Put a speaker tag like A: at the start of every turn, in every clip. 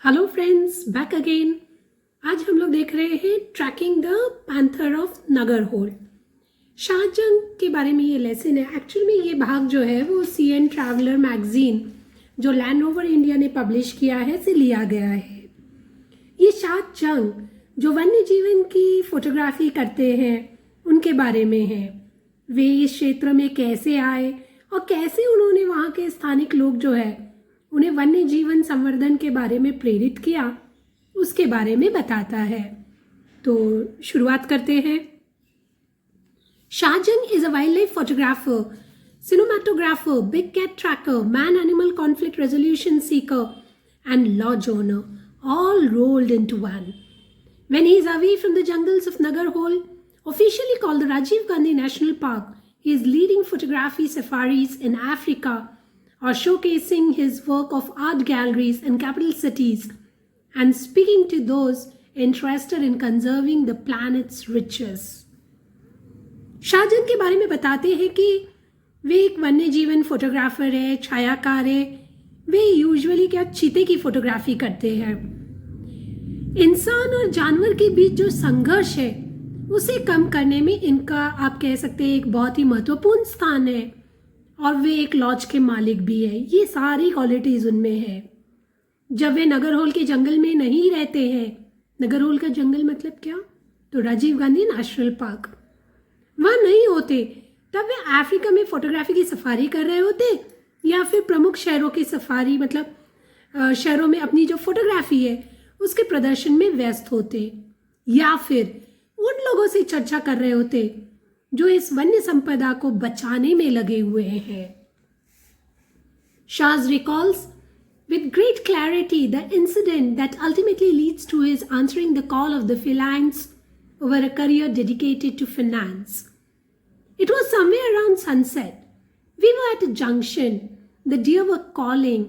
A: Hello friends, back again. आज हम लोग देख रहे हैं tracking the panther of Nagarhole. Shaaz Jung के बारे में ये लेसन है। एक्चुअल में ये भाग जो है वो सीएन ट्रैवलर मैगजीन जो लैंड ओवर इंडिया ने पब्लिश किया है से लिया गया है। ये शाहजंग जो वन्य जीवन की फोटोग्राफी करते हैं उनके बारे में है। वे इस क्षेत्र में कैसे आए और कैसे उन्होंने वहाँ के स्थानिक लोग जो है उन्हें वन्य जीवन संवर्धन के बारे में प्रेरित किया, उसके बारे में बताता है। तो शुरुआत करते हैं। Shaaz Jung is a wildlife photographer, cinematographer, big cat tracker, man-animal conflict resolution seeker, and lodge owner, all rolled into one. When he is away from the jungles of Nagarhole, officially called the Rajiv Gandhi National Park, he is leading photography safaris in Africa or showcasing his work of art galleries in capital cities and speaking to those interested in conserving the planet's riches. शाहजंग के बारे में बताते हैं कि वे एक वन्य जीवन photographer है, छायाकार है। वे यूजुअली क्या चीते की फोटोग्राफी करते हैं। इंसान और जानवर के बीच जो संघर्ष है उसे कम करने में इनका आप कह सकते हैं एक बहुत ही महत्वपूर्ण स्थान है। और वे एक लॉज के मालिक भी है। ये सारी क्वालिटीज उनमें है। जब वे नगरहोल के जंगल में नहीं रहते हैं, नगरहोल का जंगल मतलब क्या, तो राजीव गांधी नेशनल पार्क, वहाँ नहीं होते, तब वे अफ्रीका में फोटोग्राफी की सफारी कर रहे होते या फिर प्रमुख शहरों की सफारी मतलब शहरों में अपनी जो फोटोग्राफी है उसके प्रदर्शन में व्यस्त होते, या फिर उन लोगों से चर्चा कर रहे होते जो इस वन्य संपदा को बचाने में लगे हुए हैं। Shaz recalls with great clarity the incident that ultimately leads to his answering the call of the felines over a career dedicated to finance. It was somewhere around sunset. We were at a junction. The deer were calling,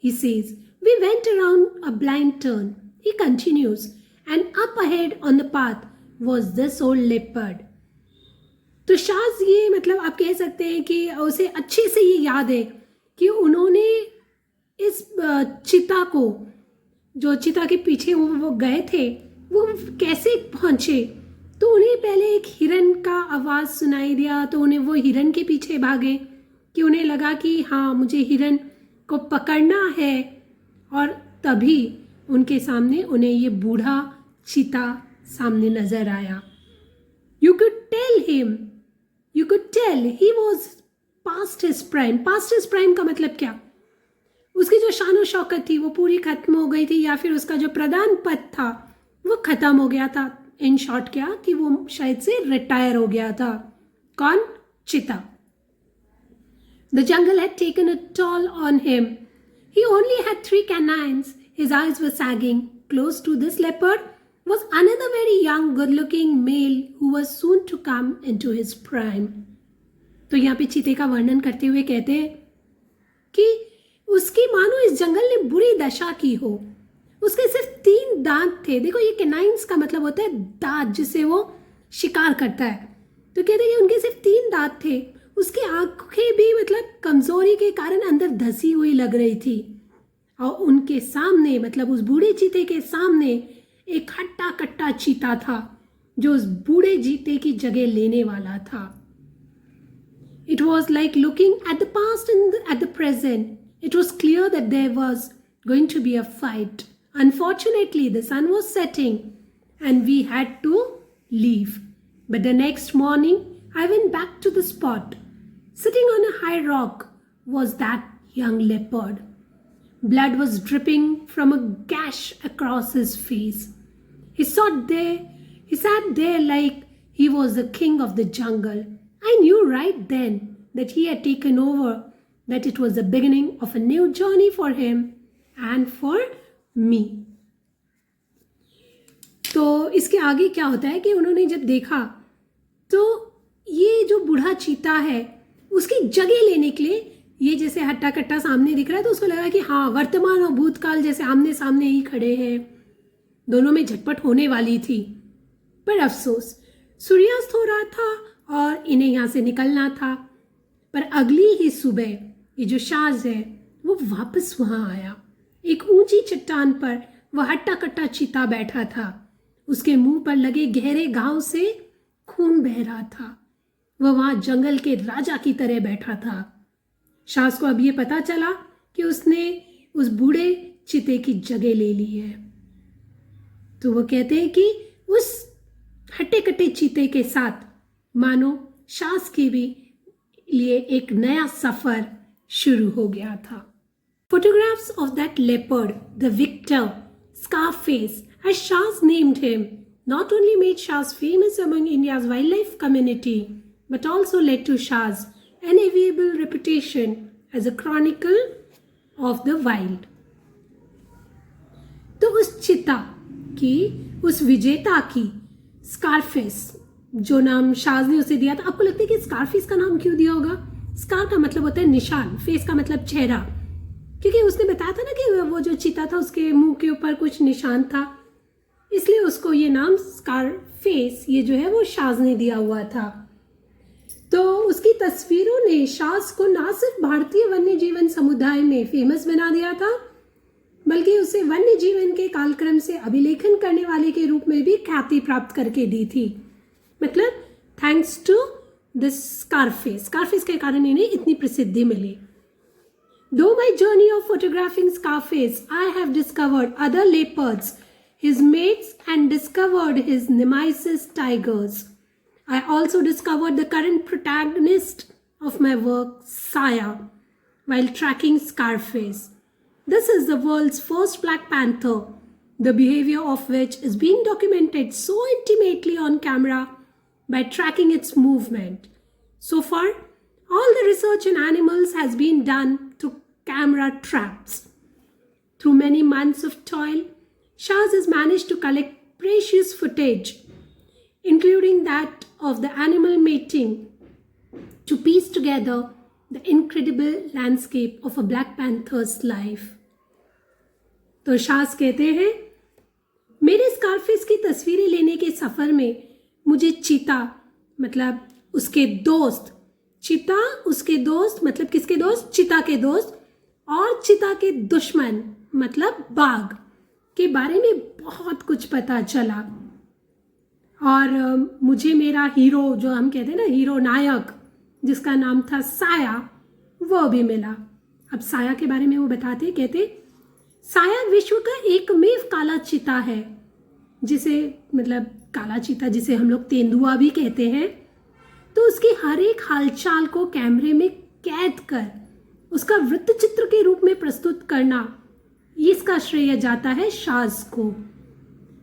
A: he says. We went around a blind turn, he continues, and up ahead on the path was this old leopard. तो शाज ये मतलब आप कह सकते हैं कि उसे अच्छे से ये याद है कि उन्होंने इस चिता को, जो चिता के पीछे वो गए थे, वो कैसे पहुंचे। तो उन्हें पहले एक हिरन का आवाज़ सुनाई दिया, तो उन्हें वो हिरन के पीछे भागे कि उन्हें लगा कि हाँ मुझे हिरन को पकड़ना है। और तभी उनके सामने उन्हें ये बूढ़ा चिता सामने नज़र आया। You could tell he was past his prime. Past his prime का मतलब क्या, उसकी जो शान शौकत थी वो पूरी खत्म हो गई थी, या फिर उसका जो प्रधान पद था वो खत्म हो गया था। इन शॉर्ट क्या कि वो शायद से रिटायर हो गया था। कौन? चिता। The jungle had taken a toll on him. He only had 3 canines. His eyes were sagging. Close to this leopard was another very young, good-looking male who was soon to come into his prime. तो यहाँ पे चीते का वर्णन करते हुए कहते हैं कि उसकी मानो इस जंगल ने बुरी दशा की हो। उसके सिर्फ 3 दांत थे। देखो ये कैनाइन्स का मतलब होता है दांत जिससे वो शिकार करता है। तो कहते हैं कि उनके सिर्फ 3 दांत थे। उसकी आंखें भी मतलब कमजोरी के कारण अंदर धसी हुई लग रही थी। और उनके सामने मतलब उस बूढ़े चीते के सामने एक हट्टा कट्टा चीता था जो उस बूढ़े चीते की जगह लेने वाला था। It was like looking at the past and at the present. It was clear that there was going to be a fight. Unfortunately, the sun was setting and we had to leave. But the next morning, I went back to the spot. Sitting on a high rock was that young leopard. Blood was dripping from a gash across his face. He sat there like he was the king of the jungle. I knew right then that he had taken over, that it was the beginning of a new journey for him and for me. तो इसके आगे क्या होता है कि उन्होंने जब देखा तो ये जो बूढ़ा चीता है उसकी जगह लेने के लिए ये जैसे हट्टा कट्टा सामने दिख रहा है, तो उसको लगा कि हाँ वर्तमान और भूतकाल जैसे आमने सामने ही खड़े हैं, दोनों में झटपट होने वाली थी। पर अफसोस सूर्यास्त हो रहा था और इन्हें यहाँ से निकलना था। पर अगली ही सुबह ये जो शाज है वो वापस वहाँ आया। एक ऊंची चट्टान पर वह हट्टा कट्टा चीता बैठा था। उसके मुंह पर लगे गहरे घाव से खून बह रहा था। वह वहां जंगल के राजा की तरह बैठा था। शाज को अब ये पता चला कि उसने उस बूढ़े चीते की जगह ले ली है। तो वो कहते हैं कि उस हट्टे कट्टे चीते के साथ मानो शाज के भी लिए एक नया सफर शुरू हो गया था। Photographs of that leopard, the victor, Scarface, as Shaz named him, not only made Shaz famous among India's wildlife community, but also led to Shaz an enviable reputation as a chronicle of the wild. तो उस चिता की, उस विजेता की, Scarface, जो नाम शाज ने उसे दिया था। आपको लगता है कि स्कारफेस का नाम क्यों दिया होगा? स्कार का मतलब होता है निशान, फेस का मतलब चेहरा, क्योंकि उसने बताया था ना कि वो जो चीता था उसके मुंह के ऊपर कुछ निशान था, इसलिए उसको ये नाम स्कारफेस, ये जो है वो शाज ने दिया हुआ था। तो उसकी तस्वीरों ने शाज को ना सिर्फ भारतीय वन्य जीवन समुदाय में फेमस बना दिया था, बल्कि उसे वन्य जीवन के कालक्रम से अभिलेखन करने वाले के रूप में भी ख्याति प्राप्त करके दी थी। मतलब थैंक्स टू दिस स्कारफेस के कारण इन्हें इतनी प्रसिद्धि मिली। Though my journey of photographing Scarface, I have discovered other leopards, his mates, and discovered his nemesis tigers. I also discovered the current protagonist of my work, Saya, while tracking Scarface. This is the world's first Black Panther, the behavior of which is being documented so intimately on camera by tracking its movement. So far, all the research in animals has been done through camera traps. Through many months of toil, Shaz has managed to collect precious footage, including that of the animal mating, to piece together the incredible landscape of a Black Panther's life. तो शाज कहते हैं, मेरे Scarface की तस्वीरें लेने के सफर में मुझे चीता मतलब उसके दोस्त, चीता उसके दोस्त मतलब किसके दोस्त? चिता के दोस्त, और चिता के दुश्मन मतलब बाघ के बारे में बहुत कुछ पता चला। और मुझे मेरा हीरो, जो हम कहते हैं ना हीरो नायक, जिसका नाम था साया, वो भी मिला। अब साया के बारे में वो बताते, कहते साया विश्व का एकमेव काला चीता है, जिसे मतलब काला चीता जिसे हम लोग तेंदुआ भी कहते हैं। तो उसकी हर एक हालचाल को कैमरे में कैद कर उसका वृत्त चित्र के रूप में प्रस्तुत करना, इसका श्रेय जाता है शाज को।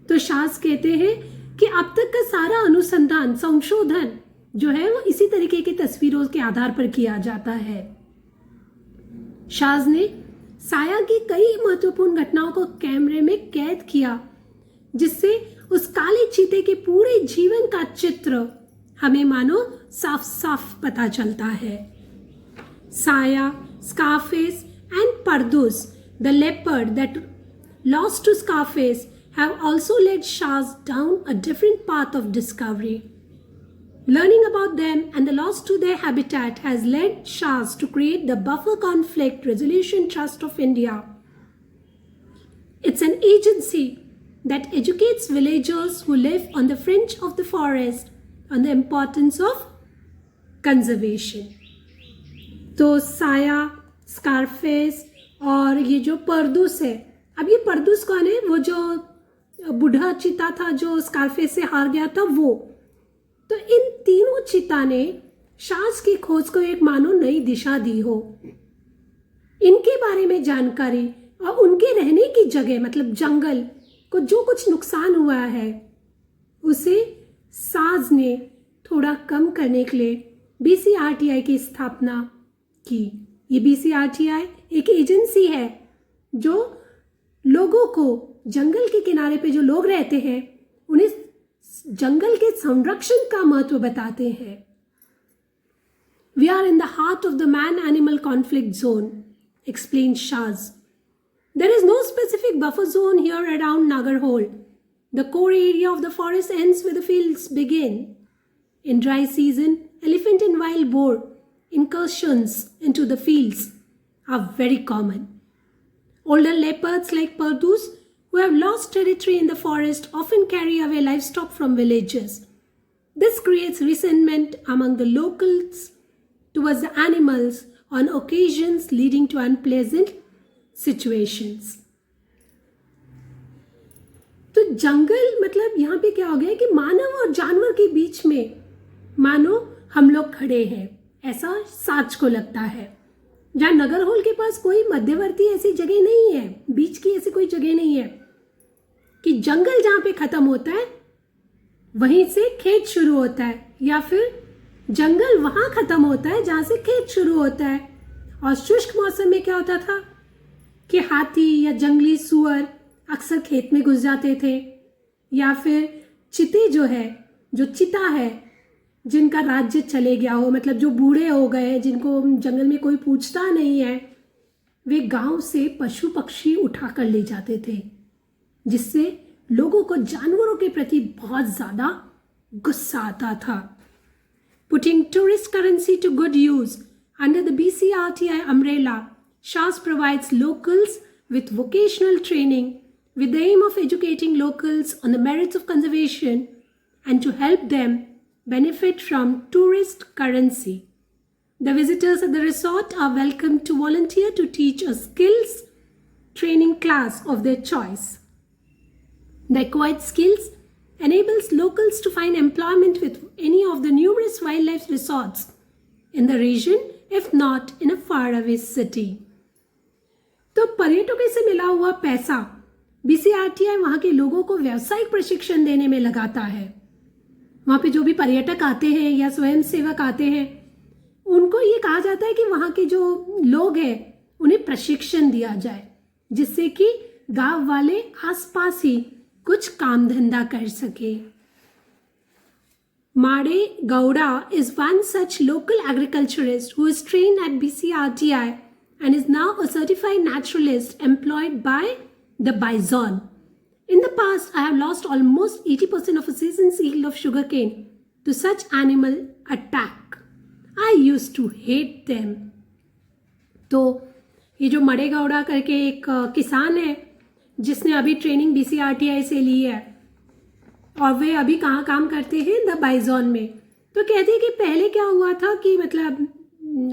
A: तो शाज कहते हैं कि अब तक का सारा अनुसंधान, संशोधन जो है वो इसी तरीके की तस्वीरों के आधार पर किया जाता है। शाज ने साया की कई महत्वपूर्ण घटनाओं को कैमरे में कैद किया, जिससे उस काले चीते के पूरे जीवन का चित्र हमें मानो साफ साफ पता चलता है। साया, Scarface, and Pardus, the leopard that lost to Scarface, have also led Shaz down a different path of discovery. Learning about them and the loss to their habitat has led Shaz to create the Buffer Conflict Resolution Trust of India. It's an agency that educates villagers who live on the fringe of the forest on the importance of conservation. तो साया, Scarface और ये जो परदूस है, अब ये परदूस कौन है? वो जो बूढ़ा चीता था जो स्कारफेस से हार गया था, वो। तो इन तीनों चीता ने शाज की खोज को एक मानो नई दिशा दी हो। इनके बारे में जानकारी और उनके रहने की जगह मतलब जंगल को जो कुछ नुकसान हुआ है उसे साज ने थोड़ा कम करने के लिए BCRTI की स्थापना की। ये BCRTI एक एजेंसी है जो लोगों को, जंगल के किनारे पे जो लोग रहते हैं, उन्हें जंगल के संरक्षण का महत्व बताते हैं। We are in the heart of the man-animal conflict zone, explained Shaz. There is no specific buffer zone here around Nagarhole. The core area of the forest ends where the fields begin. In dry season, elephant and wild boar incursions into the fields are very common. Older leopards like Pardus who have lost territory in the forest often carry away livestock from villages. This creates resentment among the locals towards the animals, on occasions leading to unpleasant situations. तो जंगल मतलब यहाँ पे क्या हो गया है कि मानव और जानवर के बीच में मानो हम लोग खड़े हैं, ऐसा साच को लगता है। जहाँ नगर होल के पास कोई मध्यवर्ती ऐसी जगह नहीं है, बीच की ऐसी कोई जगह नहीं है कि जंगल जहाँ पे खत्म होता है वहीं से खेत शुरू होता है, या फिर जंगल वहां खत्म होता है जहां से खेत शुरू होता है। और शुष्क मौसम में क्या होता था कि हाथी या जंगली सुअर अक्सर खेत में घुस जाते थे, या फिर चिते जो चिता है जिनका राज्य चले गया हो, मतलब जो बूढ़े हो गए, जिनको जंगल में कोई पूछता नहीं है, वे गांव से पशु पक्षी उठा कर ले जाते थे, जिससे लोगों को जानवरों के प्रति बहुत ज्यादा गुस्सा आता था। Putting tourist currency to good use under the BCRTI umbrella, SHAS provides locals with vocational training with the aim of educating locals on the merits of conservation and to help them benefit from tourist currency. The visitors at the resort are welcome to volunteer to teach a skills training class of their choice. The acquired skills enables locals to find employment with any of the numerous wildlife resorts in the region, if not in a faraway city. तो पर्यटकों से मिला हुआ पैसा BCRTI वहाँ के लोगों को व्यावसायिक प्रशिक्षण देने में लगाता है। वहाँ पे जो भी पर्यटक आते हैं या स्वयं सेवक आते हैं, उनको ये कहा जाता है कि वहाँ के जो लोग हैं उन्हें प्रशिक्षण दिया जाए, जिससे कि गांव वाले आसपास ही कुछ काम धंधा कर सके। माड़े Gowda is one such local agriculturist who is trained at BCRTI and is now a certified naturalist employed by the bison. In the past, I have lost almost 80% of a season's yield of sugarcane to such animal attack. I used to hate them. तो ये जो मड़े गौड़ा करके एक किसान है जिसने अभी training BCRTI से ली है, और वे अभी कहाँ काम करते हैं, द बाइजॉन में। तो कहते हैं कि पहले क्या हुआ था कि मतलब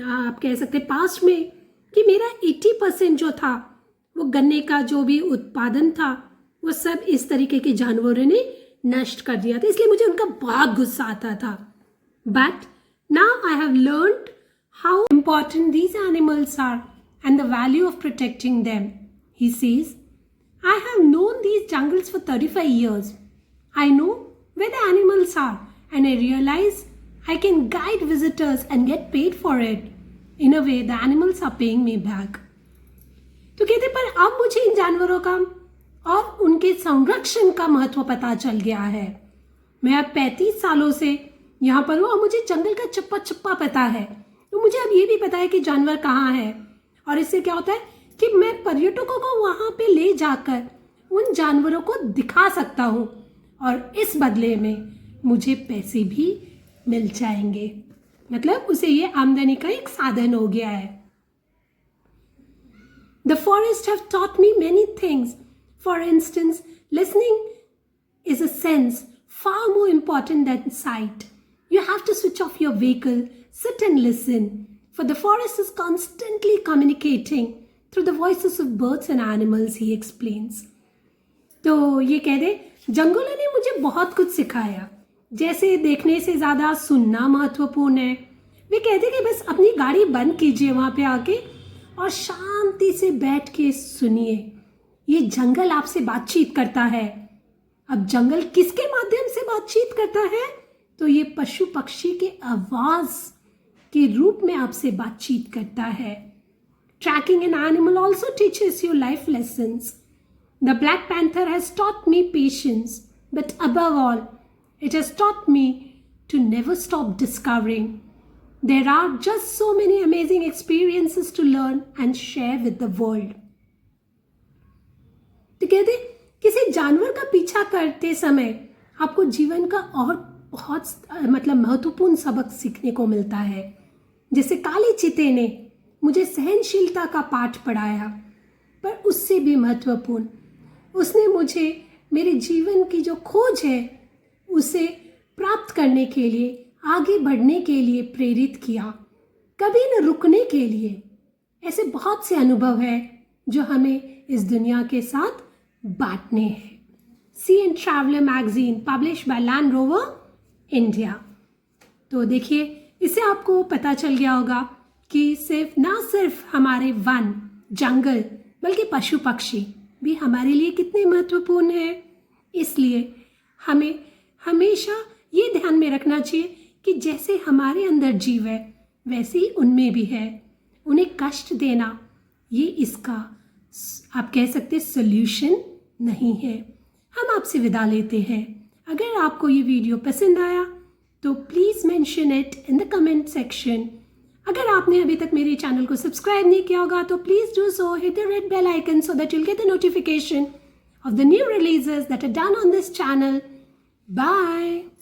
A: आप कह सकते पास्ट में कि मेरा 80% जो था वो गन्ने का जो भी उत्पादन था वो सब इस तरीके के जानवरों ने नष्ट कर दिया था, इसलिए मुझे उनका बहुत गुस्सा आता था। But now I have learned how important these animals are and the value of protecting them. He says, I have known these jungles for 35 years. I know where the animals are and I realize I can guide visitors and get paid for it. In a way, the animals are paying me back. तो कहते पर अब मुझे इन जानवरों का और उनके संरक्षण का महत्व पता चल गया है। मैं अब 35 सालों से यहाँ पर हूँ और मुझे जंगल का चप्पा चप्पा पता है। तो मुझे अब ये भी पता है कि जानवर कहाँ है, और इससे क्या होता है कि मैं पर्यटकों को वहां पे ले जाकर उन जानवरों को दिखा सकता हूं, और इस बदले में मुझे पैसे भी मिल जाएंगे। मतलब उसे ये आमदनी का एक साधन हो गया है। The forest have taught me many things. For instance, listening is a sense far more important than sight. You have to switch off your vehicle, sit and listen, for the forest is constantly communicating through the voices of birds and animals, he explains. तो ये कह दे जंगलों ने मुझे बहुत कुछ सिखाया, जैसे देखने से ज़्यादा सुनना महत्वपूर्ण है। वे कहते कि बस अपनी गाड़ी बंद कीजिए वहाँ पे आके और शांति से बैठ के सुनिए, ये जंगल आपसे बातचीत करता है। अब जंगल किसके माध्यम से बातचीत करता है? तो ये पशु पक्षी के आवाज के रूप में आपसे बातचीत करता है। Tracking an animal also teaches you life lessons. The Black Panther has taught me patience, but above all, it has taught me to never stop discovering. There are just so many amazing experiences to learn and share with the world. तो कहते किसी जानवर का पीछा करते समय आपको जीवन का और बहुत मतलब महत्वपूर्ण सबक सीखने को मिलता है। जैसे काले चीते ने मुझे सहनशीलता का पाठ पढ़ाया, पर उससे भी महत्वपूर्ण उसने मुझे मेरे जीवन की जो खोज है उसे प्राप्त करने के लिए, आगे बढ़ने के लिए प्रेरित किया, कभी न रुकने के लिए। ऐसे बहुत से अनुभव है जो हमें इस दुनिया के साथ बांटने हैं। Sea and traveller magazine publish by Land Rover India. तो देखिए, इससे आपको पता चल गया होगा कि सिर्फ हमारे वन जंगल बल्कि पशु पक्षी भी हमारे लिए कितने महत्वपूर्ण हैं। इसलिए हमें हमेशा ये ध्यान में रखना चाहिए कि जैसे हमारे अंदर जीव है वैसे ही उनमें भी है। उन्हें कष्ट देना ये इसका आप कह सकते सोल्यूशन नहीं है। हम आपसे विदा लेते हैं। अगर आपको ये वीडियो पसंद आया तो please mention it in the comment section. अगर आपने अभी तक मेरे चैनल को सब्सक्राइब नहीं किया होगा तो please do so, hit the red bell icon so that you'll get the notification of the new releases that are done on this channel. Bye.